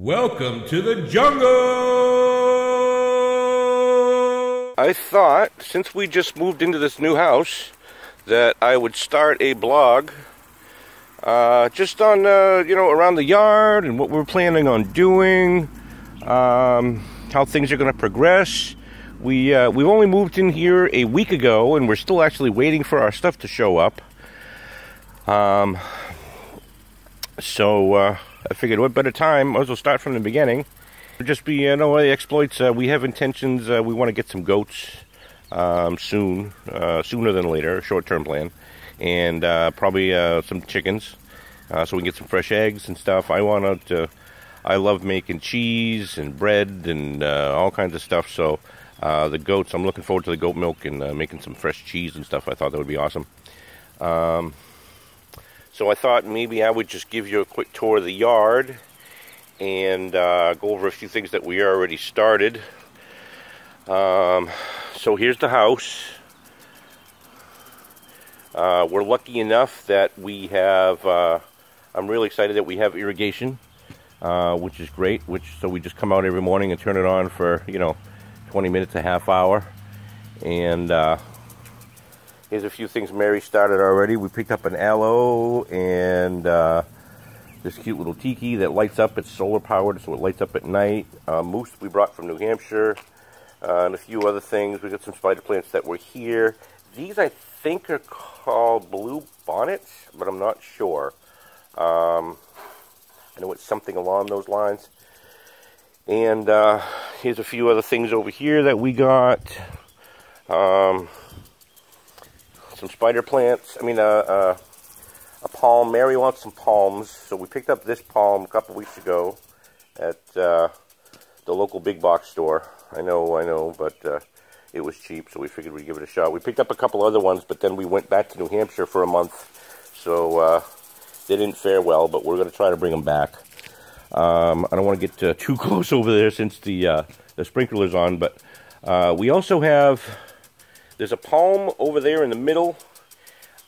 Welcome to the jungle! I thought, since we just moved into this new house, that I would start a blog just on, around the yard and what we're planning on doing, how things are going to progress. We've only moved in here a week ago, and we're still actually waiting for our stuff to show up. So I figured what better time, might as well start from the beginning. Just be, the exploits. We have intentions, we want to get some goats soon, sooner than later, short-term plan. And probably some chickens, so we can get some fresh eggs and stuff. I love making cheese and bread and all kinds of stuff. So the goats, I'm looking forward to the goat milk and making some fresh cheese and stuff. I thought that would be awesome. So I thought maybe I would just give you a quick tour of the yard and go over a few things that we already started. So here's the house. We're lucky enough that we have, I'm really excited that we have irrigation, which is great. So we just come out every morning and turn it on for, 20 minutes, a half hour. And here's a few things Mary started already. We picked up an aloe and this cute little tiki that lights up. It's solar powered, so it lights up at night. Moose we brought from New Hampshire, and a few other things. We got some spider plants that were here. These I think are called blue bonnets, but I'm not sure. I know it's something along those lines. And here's a few other things over here that we got. Some spider plants. A palm. Mary wants some palms, so we picked up this palm a couple weeks ago at the local big box store. I know, but it was cheap, so we figured we'd give it a shot. We picked up a couple other ones, but then we went back to New Hampshire for a month, so they didn't fare well, but we're going to try to bring them back. I don't want to get too close over there since the sprinkler's on, but we also have... There's a palm over there in the middle.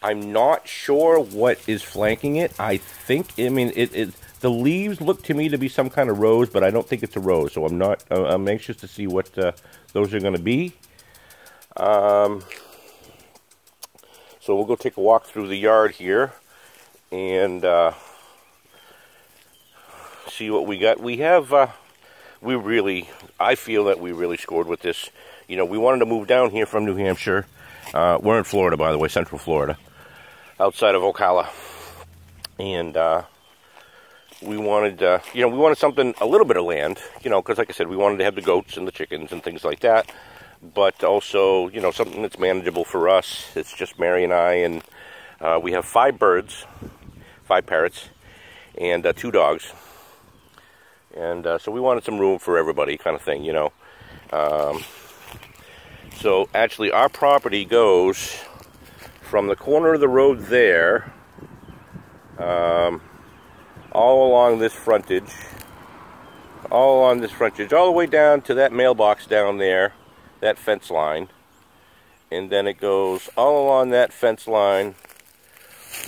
I'm not sure what is flanking it. I think, the leaves look to me to be some kind of rose, but I don't think it's a rose. So I'm anxious to see what those are going to be. So we'll go take a walk through the yard here and see what we got. We have, I feel that we really scored with this. We wanted to move down here from New Hampshire. We're in Florida, by the way, Central Florida, outside of Ocala. And we wanted, we wanted something, a little bit of land, because like I said, we wanted to have the goats and the chickens and things like that. But also, something that's manageable for us. It's just Mary and I, and we have 5 birds, 5 parrots, and 2 dogs. And so we wanted some room for everybody kind of thing, So actually our property goes from the corner of the road there, all along this frontage, all the way down to that mailbox down there, that fence line. And then it goes all along that fence line,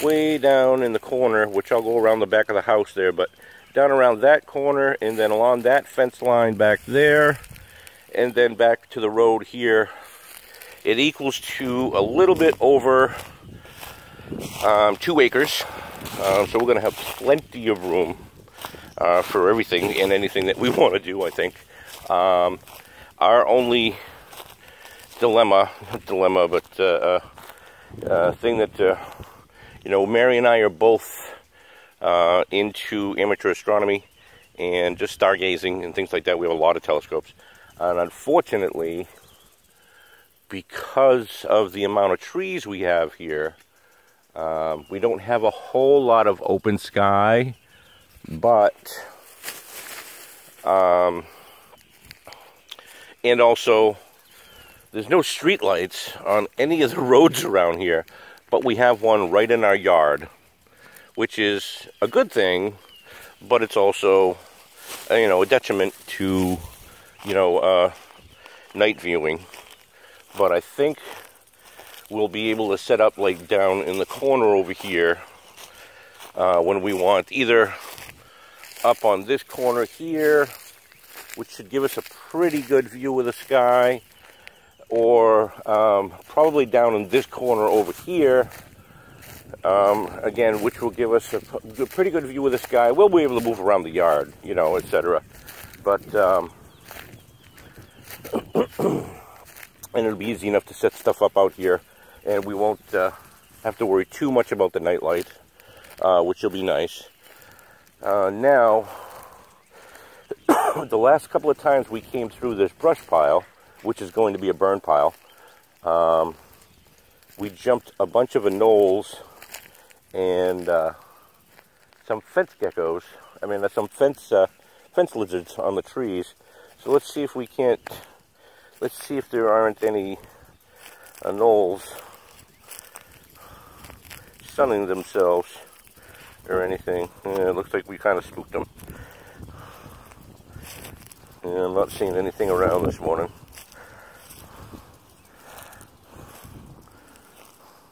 way down in the corner, which I'll go around the back of the house there, but down around that corner, and then along that fence line back there, and then back to the road here. It equals to a little bit over 2 acres. So we're going to have plenty of room for everything and anything that we want to do, I think. Our only thing that, Mary and I are both into amateur astronomy and just stargazing and things like that. We have a lot of telescopes. And unfortunately, because of the amount of trees we have here, we don't have a whole lot of open sky, but and also there's no street lights on any of the roads around here, but we have one right in our yard, which is a good thing, but it's also a detriment to night viewing. But I think we'll be able to set up like down in the corner over here when we want either up on this corner here, which should give us a pretty good view of the sky, or probably down in this corner over here, again, which will give us a pretty good view of the sky. We'll be able to move around the yard, you know, etc. But, and it'll be easy enough to set stuff up out here, and we won't have to worry too much about the night light, which will be nice. Now, the last couple of times we came through this brush pile, which is going to be a burn pile, we jumped a bunch of anoles and some fence geckos. I mean, some fence lizards on the trees. So let's see if we can't. Let's see if there aren't any anoles sunning themselves or anything. Yeah, it looks like we kind of spooked them. Yeah, I'm not seeing anything around this morning.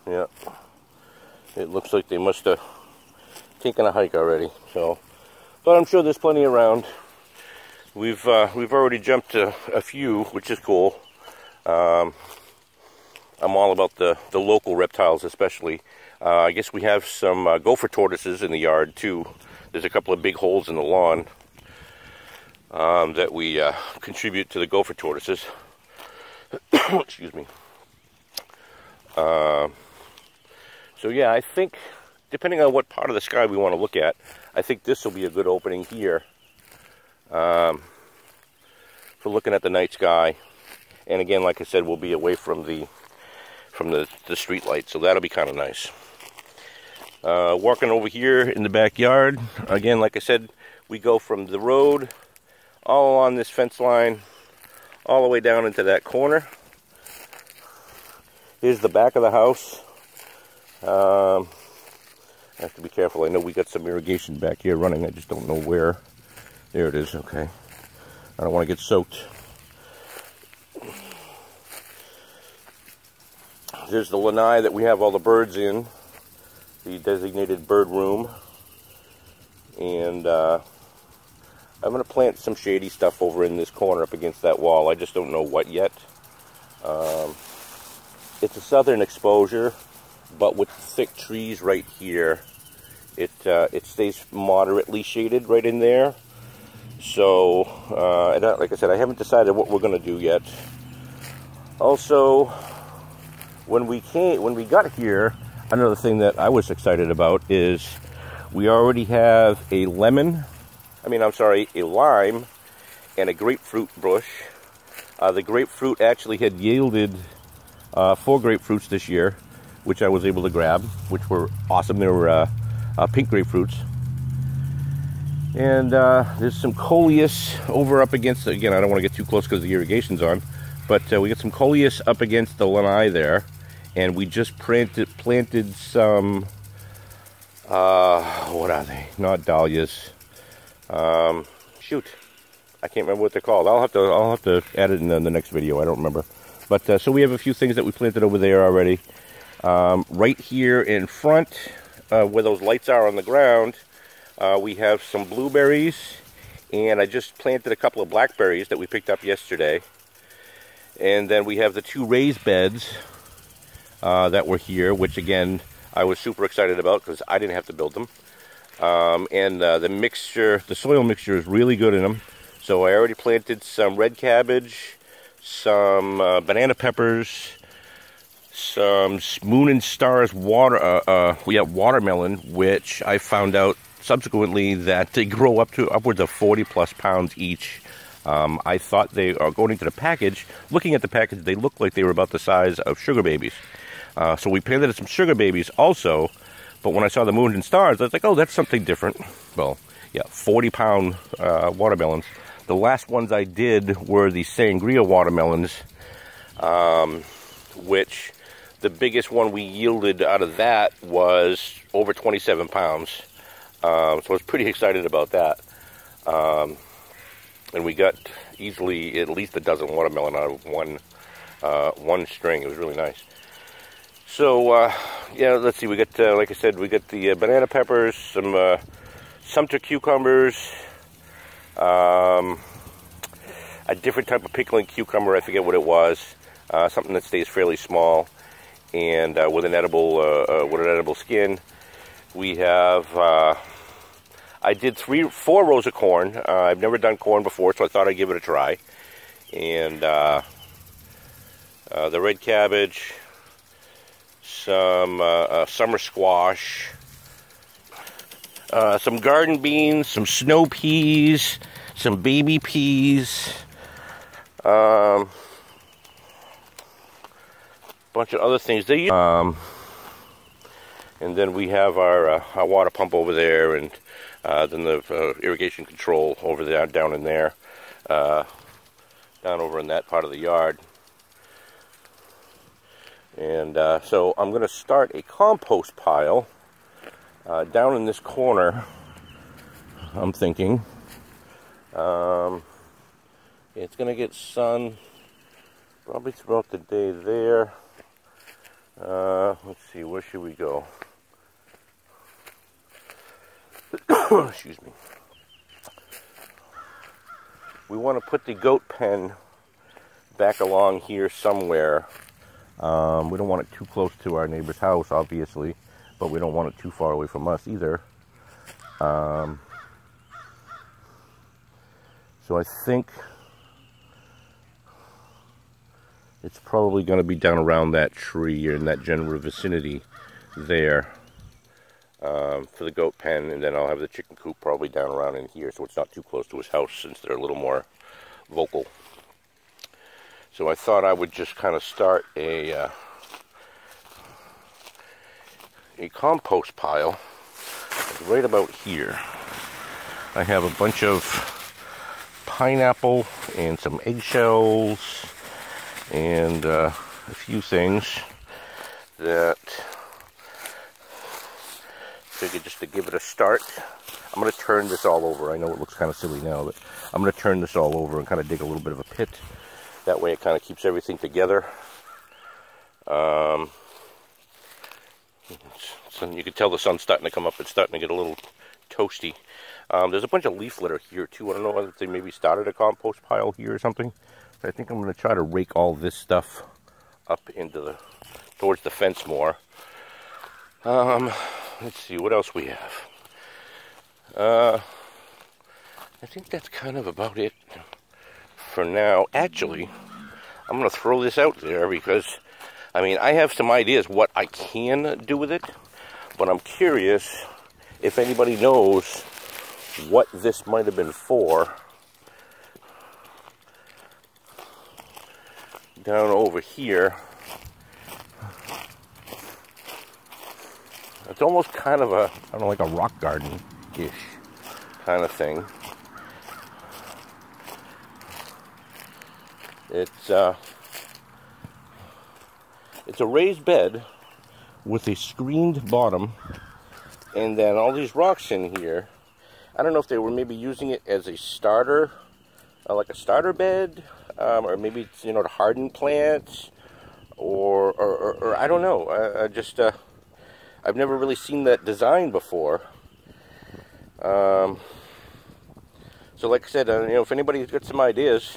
Yeah, it looks like they must have taken a hike already. So, but I'm sure there's plenty around. We've already jumped a few, which is cool. I'm all about the local reptiles, especially. I guess we have some gopher tortoises in the yard too. There's a couple of big holes in the lawn that we contribute to the gopher tortoises. Excuse me. So yeah, I think, depending on what part of the sky we want to look at, I think this will be a good opening here for looking at the night sky. And again, like I said, we'll be away from the street light, so that'll be kind of nice. Walking over here in the backyard, again, like I said, we go from the road all along this fence line, all the way down into that corner. Here's the back of the house. I have to be careful. I know we got some irrigation back here running. I just don't know where. There it is. Okay. I don't want to get soaked. There's the lanai that we have all the birds in, the designated bird room. And I'm going to plant some shady stuff over in this corner up against that wall. I just don't know what yet. It's a southern exposure, but with thick trees right here, it stays moderately shaded right in there. So, like I said, I haven't decided what we're going to do yet. Also, when we got here, another thing that I was excited about is we already have a lime, and a grapefruit bush. The grapefruit actually had yielded 4 grapefruits this year, which I was able to grab, which were awesome. They were pink grapefruits. And there's some coleus over up against, again, I don't want to get too close because the irrigation's on, but we got some coleus up against the lanai there, and we just planted some, what are they? Not dahlias. Shoot, I can't remember what they're called. I'll have to add it in the next video. I don't remember. But so we have a few things that we planted over there already. Right here in front, where those lights are on the ground, we have some blueberries, and I just planted a couple of blackberries that we picked up yesterday. And then we have the 2 raised beds that were here, which again, I was super excited about because I didn't have to build them. And the soil mixture is really good in them. So I already planted some red cabbage, some banana peppers, some moon and stars watermelon, which I found out subsequently that they grow up to upwards of 40+ pounds each. I thought they are going into the package. Looking at the package, they looked like they were about the size of sugar babies. So we planted some sugar babies also, but when I saw the moon and stars, I was like, oh, that's something different. Well, yeah, 40-pound watermelons. The last ones I did were the sangria watermelons, which the biggest one we yielded out of that was over 27 pounds. So I was pretty excited about that. And we got easily at least a dozen watermelon out of one string. It was really nice. So, yeah, let's see. We got, like I said, we got the banana peppers, some Sumter cucumbers, a different type of pickling cucumber, I forget what it was, something that stays fairly small, and with an edible skin. We have, I did 4 rows of corn. I've never done corn before, so I thought I'd give it a try. And the red cabbage, some summer squash, some garden beans, some snow peas, some baby peas, bunch of other things. And then we have our water pump over there, and then the irrigation control over there, down in there, down over in that part of the yard. And so I'm going to start a compost pile down in this corner, I'm thinking. It's going to get sun probably throughout the day there. Let's see, where should we go? Excuse me. We want to put the goat pen back along here somewhere. We don't want it too close to our neighbor's house, obviously, but we don't want it too far away from us either. So I think it's probably going to be down around that tree or in that general vicinity there. For the goat pen, and then I'll have the chicken coop probably down around in here, so it's not too close to his house since they're a little more vocal. So I thought I would just kind of start a compost pile right about here. I have a bunch of pineapple and some eggshells and a few things that figured just to give it a start. I'm going to turn this all over. I know it looks kind of silly now, but I'm going to turn this all over and kind of dig a little bit of a pit. That way it kind of keeps everything together. So you can tell the sun's starting to come up. It's starting to get a little toasty. There's a bunch of leaf litter here too. I don't know if they maybe started a compost pile here or something. But I think I'm going to try to rake all this stuff up into towards the fence more. Let's see what else we have. I think that's kind of about it for now. Actually, I'm going to throw this out there because, I mean, I have some ideas what I can do with it, but I'm curious if anybody knows what this might have been for. Down over here, it's almost kind of a, I don't know, like a rock garden-ish kind of thing. It's a raised bed with a screened bottom, and then all these rocks in here. I don't know if they were maybe using it as a starter, like a starter bed, or maybe it's, you know, to harden plants, or I don't know. I've never really seen that design before. So like I said, you know, if anybody's got some ideas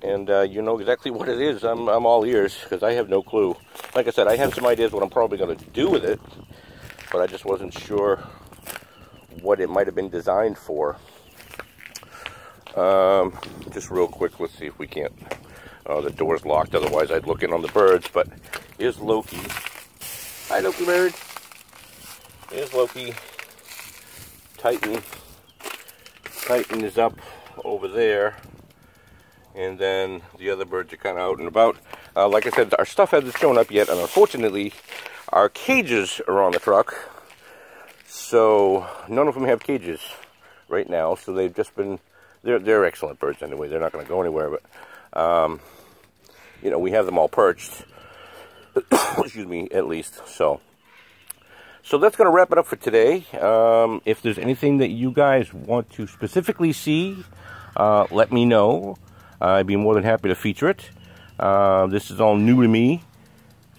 and you know exactly what it is, I'm all ears, because I have no clue. Like I said, I have some ideas what I'm probably going to do with it, but I just wasn't sure what it might have been designed for. Just real quick, let's see if we can't. The door's locked, otherwise I'd look in on the birds, but here's Loki. Hi, Loki bird. Here's Loki. Titan is up over there, and then the other birds are kind of out and about. Like I said, our stuff hasn't shown up yet, and unfortunately our cages are on the truck, so none of them have cages right now. So they've just been, they're excellent birds anyway, they're not going to go anywhere, but you know, we have them all perched. Excuse me, at least. So that's going to wrap it up for today. If there's anything that you guys want to specifically see, let me know. I'd be more than happy to feature it. This is all new to me.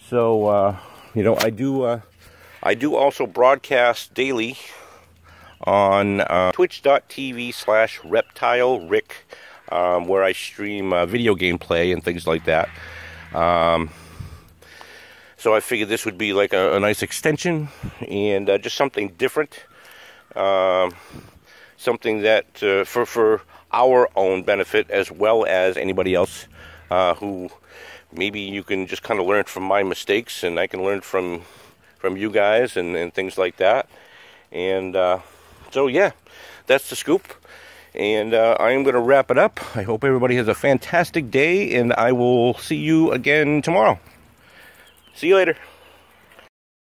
So, you know, I do also broadcast daily on twitch.tv/ReptileRick, where I stream video game play and things like that. So I figured this would be like a nice extension and just something different. Something that for our own benefit, as well as anybody else who maybe you can just kind of learn from my mistakes, and I can learn from you guys and things like that. And so yeah, that's the scoop. And I am going to wrap it up. I hope everybody has a fantastic day, and I will see you again tomorrow. See you later.